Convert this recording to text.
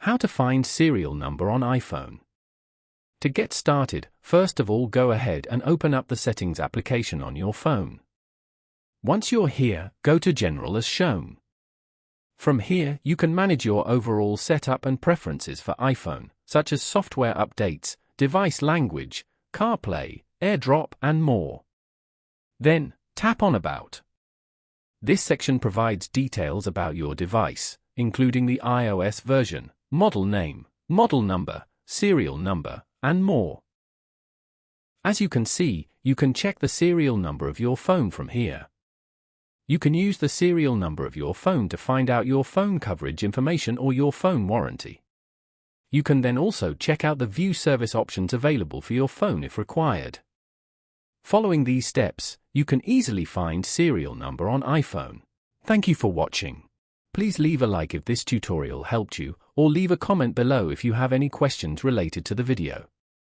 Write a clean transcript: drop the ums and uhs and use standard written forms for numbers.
How to find serial number on iPhone. To get started, first of all go ahead and open up the Settings application on your phone. Once you're here, go to General as shown. From here, you can manage your overall setup and preferences for iPhone, such as software updates, device language, CarPlay, AirDrop, and more. Then, tap on About. This section provides details about your device, including the iOS version, model name, model number, serial number, and more. As you can see, you can check the serial number of your phone from here. You can use the serial number of your phone to find out your phone coverage information or your phone warranty. You can then also check out the view service options available for your phone if required. Following these steps, you can easily find serial number on iPhone. Thank you for watching. Please leave a like if this tutorial helped you, or leave a comment below if you have any questions related to the video.